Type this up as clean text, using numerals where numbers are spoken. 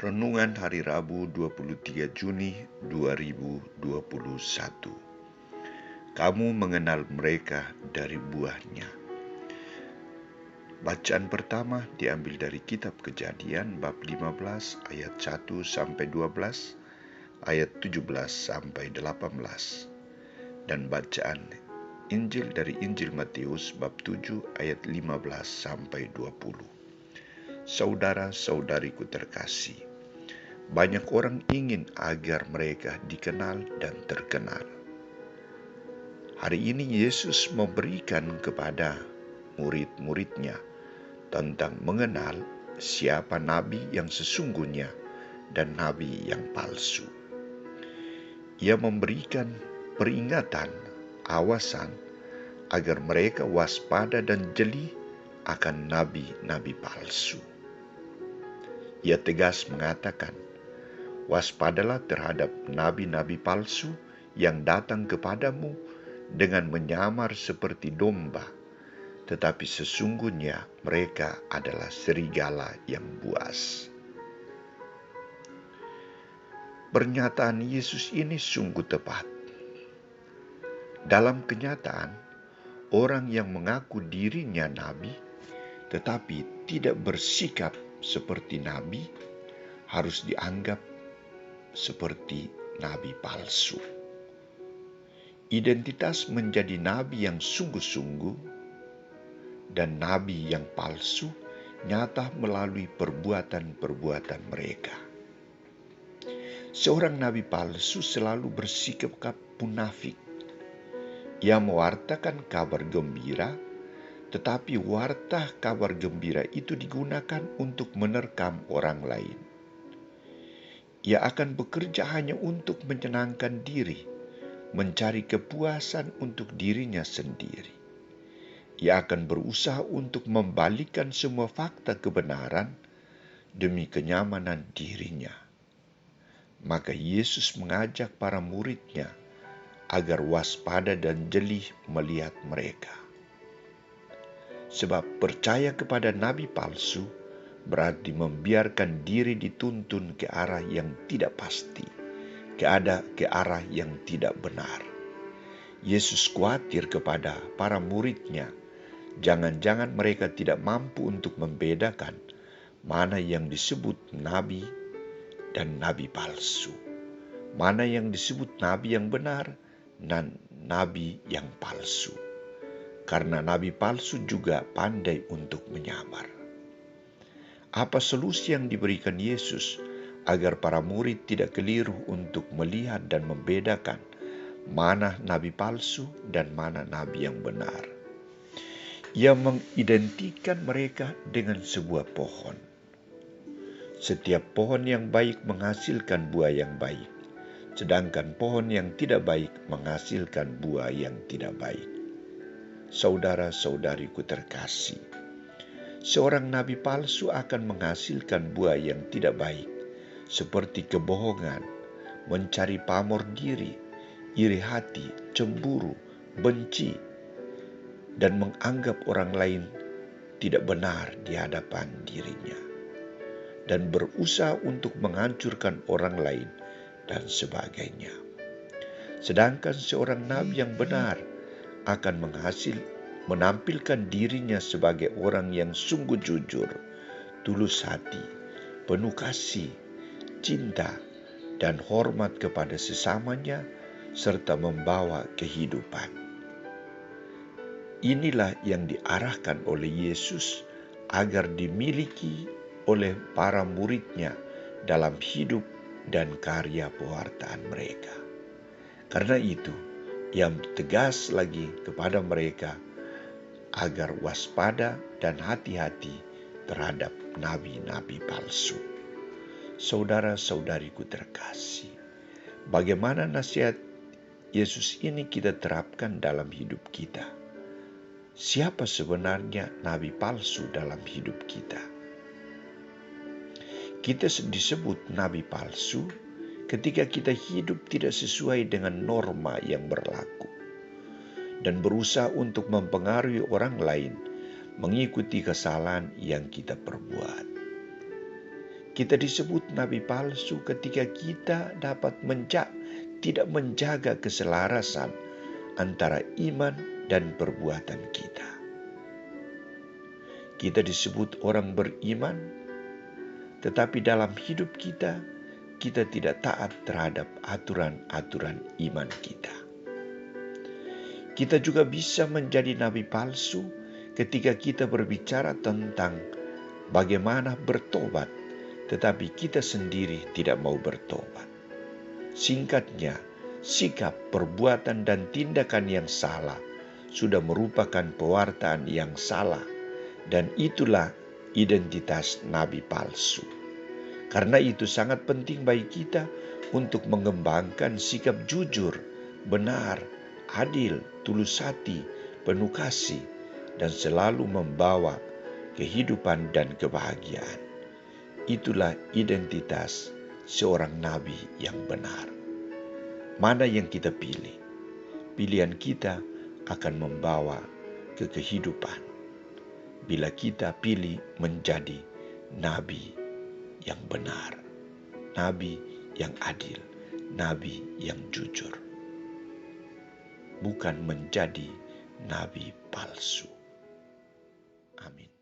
Renungan Hari Rabu 23 Juni 2021. Kamu mengenal mereka dari buahnya. Bacaan pertama diambil dari kitab Kejadian bab 15 ayat 1 sampai 12, ayat 17 sampai 18. Dan bacaan Injil dari Injil Matius bab 7 ayat 15 sampai 20. Saudara-saudariku terkasih, banyak orang ingin agar mereka dikenal dan terkenal. Hari ini Yesus memberikan kepada murid-muridnya tentang mengenal siapa nabi yang sesungguhnya dan nabi yang palsu. Ia memberikan peringatan, awasan, agar mereka waspada dan jeli akan nabi-nabi palsu. Ia tegas mengatakan, waspadalah terhadap nabi-nabi palsu yang datang kepadamu dengan menyamar seperti domba, tetapi sesungguhnya mereka adalah serigala yang buas. Pernyataan Yesus ini sungguh tepat. Dalam kenyataan, orang yang mengaku dirinya nabi, tetapi tidak bersikap seperti nabi, harus dianggap seperti nabi palsu. Identitas menjadi nabi yang sungguh-sungguh dan nabi yang palsu nyata melalui perbuatan-perbuatan mereka. Seorang nabi palsu selalu bersikap munafik. Ia mewartakan kabar gembira, tetapi warta kabar gembira itu digunakan untuk menerkam orang lain. Ia akan bekerja hanya untuk menyenangkan diri, mencari kepuasan untuk dirinya sendiri. Ia akan berusaha untuk membalikkan semua fakta kebenaran demi kenyamanan dirinya. Maka Yesus mengajak para muridnya agar waspada dan jeli melihat mereka. Sebab percaya kepada nabi palsu berarti membiarkan diri dituntun ke arah yang tidak pasti, ke arah yang tidak benar. Yesus khawatir kepada para muridnya, jangan-jangan mereka tidak mampu untuk membedakan mana yang disebut nabi dan nabi palsu, mana yang disebut nabi yang benar dan nabi yang palsu. Karena nabi palsu juga pandai untuk menyamar. Apa solusi yang diberikan Yesus agar para murid tidak keliru untuk melihat dan membedakan mana nabi palsu dan mana nabi yang benar? Ia mengidentikan mereka dengan sebuah pohon. Setiap pohon yang baik menghasilkan buah yang baik, sedangkan pohon yang tidak baik menghasilkan buah yang tidak baik. Saudara-saudariku terkasih, seorang nabi palsu akan menghasilkan buah yang tidak baik, seperti kebohongan, mencari pamor diri, iri hati, cemburu, benci, dan menganggap orang lain tidak benar di hadapan dirinya, dan berusaha untuk menghancurkan orang lain, dan sebagainya. Sedangkan seorang nabi yang benar akan menampilkan dirinya sebagai orang yang sungguh jujur, tulus hati, penuh kasih, cinta, dan hormat kepada sesamanya, serta membawa kehidupan. Inilah yang diarahkan oleh Yesus agar dimiliki oleh para muridnya dalam hidup dan karya pewartaan mereka. Karena itu, ia tegas lagi kepada mereka agar waspada dan hati-hati terhadap nabi-nabi palsu. Saudara-saudariku terkasih, bagaimana nasihat Yesus ini kita terapkan dalam hidup kita? Siapa sebenarnya nabi palsu dalam hidup kita? Kita disebut nabi palsu ketika kita hidup tidak sesuai dengan norma yang berlaku dan berusaha untuk mempengaruhi orang lain mengikuti kesalahan yang kita perbuat. Kita disebut nabi palsu ketika kita tidak menjaga keselarasan antara iman dan perbuatan kita. Kita disebut orang beriman, tetapi dalam hidup kita tidak taat terhadap aturan-aturan iman kita. Kita juga bisa menjadi nabi palsu ketika kita berbicara tentang bagaimana bertobat, tetapi kita sendiri tidak mau bertobat. Singkatnya, sikap, perbuatan, dan tindakan yang salah sudah merupakan pewartaan yang salah, dan itulah identitas nabi palsu. Karena itu sangat penting bagi kita untuk mengembangkan sikap jujur, benar, adil, tulus hati, penuh kasih, dan selalu membawa kehidupan dan kebahagiaan. Itulah identitas seorang nabi yang benar. Mana yang kita pilih? Pilihan kita akan membawa ke kehidupan. Bila kita pilih menjadi nabi yang benar, nabi yang adil, nabi yang jujur, bukan menjadi nabi palsu. Amin.